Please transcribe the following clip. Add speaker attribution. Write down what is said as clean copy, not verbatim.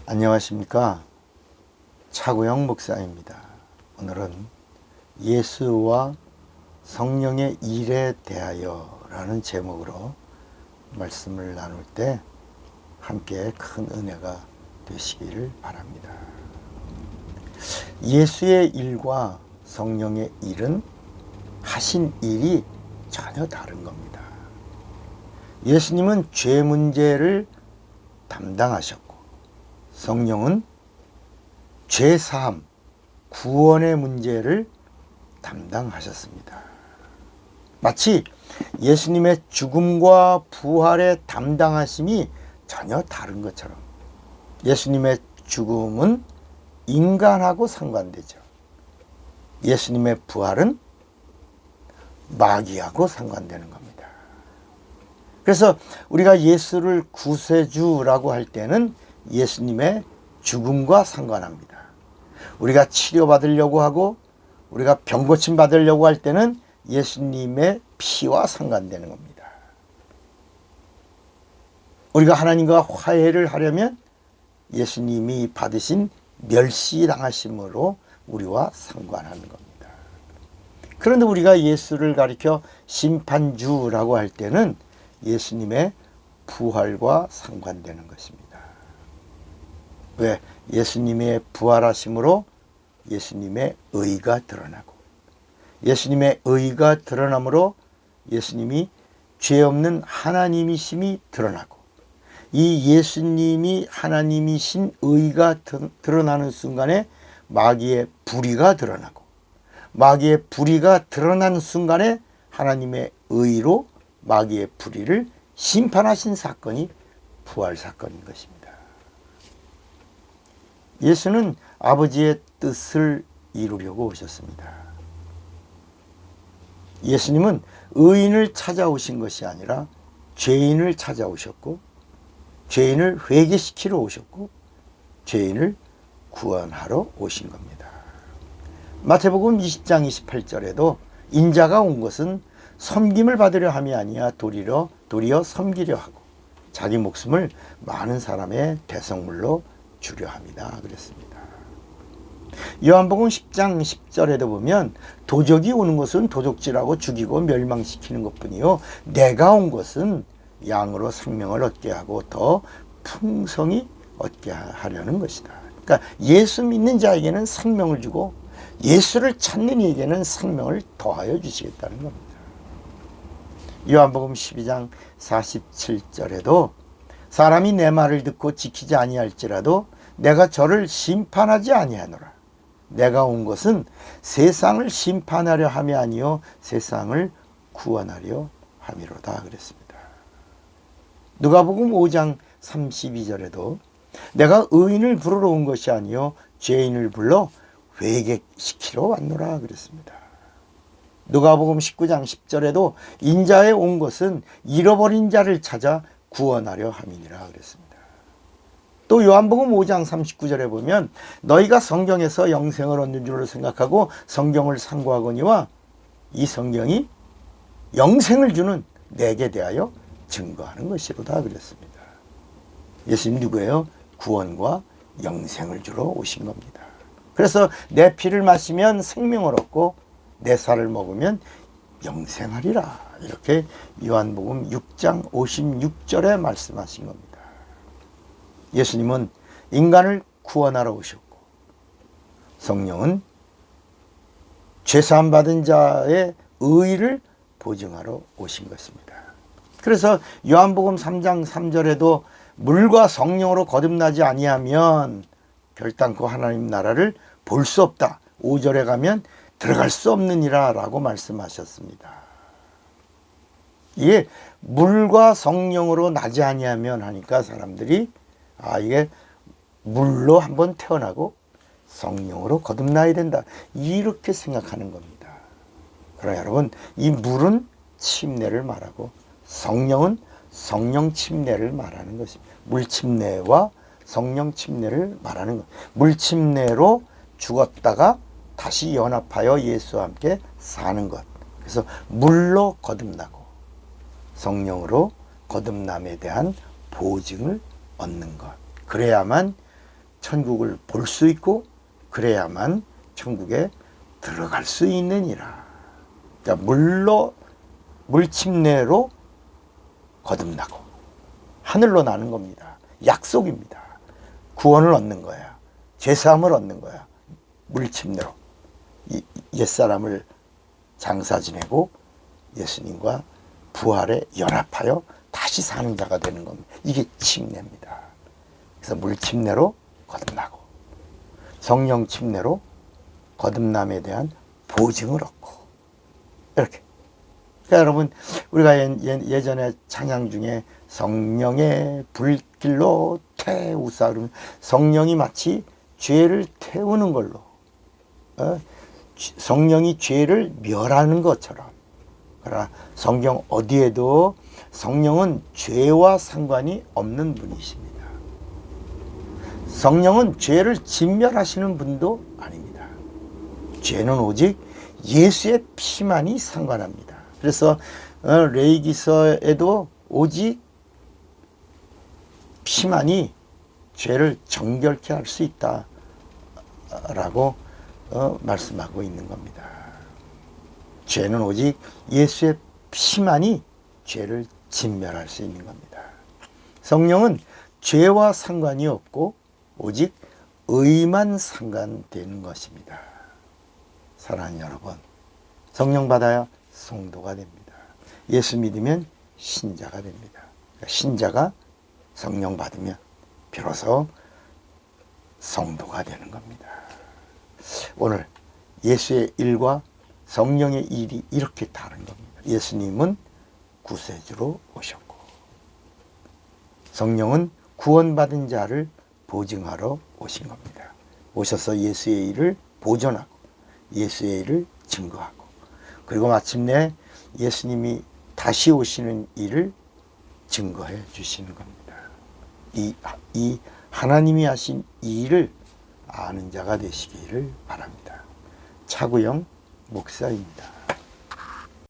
Speaker 1: 안녕하십니까. 차구영 목사입니다. 오늘은 예수와 성령의 일에 대하여 라는 제목으로 말씀을 나눌 때 함께 큰 은혜가 되시기를 바랍니다. 예수의 일과 성령의 일은 하신 일이 전혀 다른 겁니다. 예수님은 죄 문제를 담당하셨고 성령은 죄사함, 구원의 문제를 담당하셨습니다. 마치 예수님의 죽음과 부활의 담당하심이 전혀 다른 것처럼 예수님의 죽음은 인간하고 상관되죠. 예수님의 부활은 마귀하고 상관되는 겁니다. 그래서 우리가 예수를 구세주라고 할 때는 예수님의 죽음과 상관합니다. 우리가 치료받으려고 하고 우리가 병고침 받으려고 할 때는 예수님의 피와 상관되는 겁니다. 우리가 하나님과 화해를 하려면 예수님이 받으신 멸시당하심으로 우리와 상관하는 겁니다. 그런데 우리가 예수를 가리켜 심판주라고 할 때는 예수님의 부활과 상관되는 것입니다. 왜? 예수님의 부활하심으로 예수님의 의가 드러나고 예수님의 의가 드러남으로 예수님이 죄 없는 하나님이심이 드러나고 이 예수님이 하나님이신 의가 드러나는 순간에 마귀의 불의가 드러나고 마귀의 불의가 드러나는 순간에 하나님의 의로 마귀의 불의를 심판하신 사건이 부활 사건인 것입니다. 예수는 아버지의 뜻을 이루려고 오셨습니다. 예수님은 의인을 찾아오신 것이 아니라 죄인을 찾아오셨고 죄인을 회개시키러 오셨고 죄인을 구원하러 오신 겁니다. 마태복음 20장 28절에도 인자가 온 것은 섬김을 받으려 함이 아니야 도리어 섬기려 하고 자기 목숨을 많은 사람의 대성물로 주려 합니다. 그랬습니다. 요한복음 10장 10절에도 보면 도적이 오는 것은 도적질하고 죽이고 멸망시키는 것뿐이요 내가 온 것은 양으로 생명을 얻게 하고 더 풍성히 얻게 하려는 것이다. 그러니까 예수 믿는 자에게는 생명을 주고 예수를 찾는 이에게는 생명을 더하여 주시겠다는 겁니다. 요한복음 12장 47절에도 사람이 내 말을 듣고 지키지 아니할지라도 내가 저를 심판하지 아니하노라. 내가 온 것은 세상을 심판하려 함이 아니요 세상을 구원하려 함이로다 그랬습니다. 누가복음 5장 32절에도 내가 의인을 부르러 온 것이 아니요 죄인을 불러 회개시키러 왔노라 그랬습니다. 누가복음 19장 10절에도 인자에 온 것은 잃어버린 자를 찾아 구원하려 함이니라 그랬습니다. 또 요한복음 5장 39절에 보면 너희가 성경에서 영생을 얻는 줄로 생각하고 성경을 상고하거니와 이 성경이 영생을 주는 내게 대하여 증거하는 것이로다 그랬습니다. 예수님 누구예요? 구원과 영생을 주러 오신 겁니다. 그래서 내 피를 마시면 생명을 얻고 내 살을 먹으면 영생하리라 이렇게 요한복음 6장 56절에 말씀하신 겁니다. 예수님은 인간을 구원하러 오셨고 성령은 죄사함 받은 자의 의의를 보증하러 오신 것입니다. 그래서 요한복음 3장 3절에도 물과 성령으로 거듭나지 아니하면 결단코 하나님 나라를 볼 수 없다. 5절에 가면 들어갈 수 없느니라 라고 말씀하셨습니다. 이게 물과 성령으로 나지 아니하면 하니까 사람들이 이게 물로 한번 태어나고 성령으로 거듭나야 된다 이렇게 생각하는 겁니다. 그러나 여러분 이 물은 침례를 말하고 성령은 성령 침례를 말하는 것입니다. 물 침례와 성령 침례를 말하는 것. 물 침례로 죽었다가 다시 연합하여 예수와 함께 사는 것. 그래서 물로 거듭나고 성령으로 거듭남에 대한 보증을 얻는 것. 그래야만 천국을 볼 수 있고 그래야만 천국에 들어갈 수 있느니라. 그러니까 물침례로 거듭나고 하늘로 나는 겁니다. 약속입니다. 구원을 얻는 거야. 죄사함을 얻는 거야. 물침례로 옛사람을 장사 지내고 예수님과 부활에 연합하여 다시 사는 자가 되는 겁니다. 이게 침례입니다. 그래서 물침례로 거듭나고 성령 침례로 거듭남에 대한 보증을 얻고 이렇게. 그러니까 여러분 우리가 예전에 찬양 중에 성령의 불길로 태우사 그러면 성령이 마치 죄를 태우는 걸로 성령이 죄를 멸하는 것처럼. 그러나 성경 어디에도 성령은 죄와 상관이 없는 분이십니다. 성령은 죄를 진멸하시는 분도 아닙니다. 죄는 오직 예수의 피만이 상관합니다. 그래서 레위기서에도 오직 피만이 죄를 정결케 할 수 있다라고 말씀하고 있는 겁니다. 죄는 오직 예수의 피만이 죄를 진멸할 수 있는 겁니다. 성령은 죄와 상관이 없고 오직 의만 상관되는 것입니다. 사랑하는 여러분, 성령 받아야 성도가 됩니다. 예수 믿으면 신자가 됩니다. 신자가 성령 받으면 비로소 성도가 되는 겁니다. 오늘 예수의 일과 성령의 일이 이렇게 다른 겁니다. 예수님은 구세주로 오셨고 성령은 구원받은 자를 보증하러 오신 겁니다. 오셔서 예수의 일을 보존하고 예수의 일을 증거하고 그리고 마침내 예수님이 다시 오시는 일을 증거해 주시는 겁니다. 이 하나님이 하신 이 일을 아는 자가 되시기를 바랍니다. 차구영 목사입니다.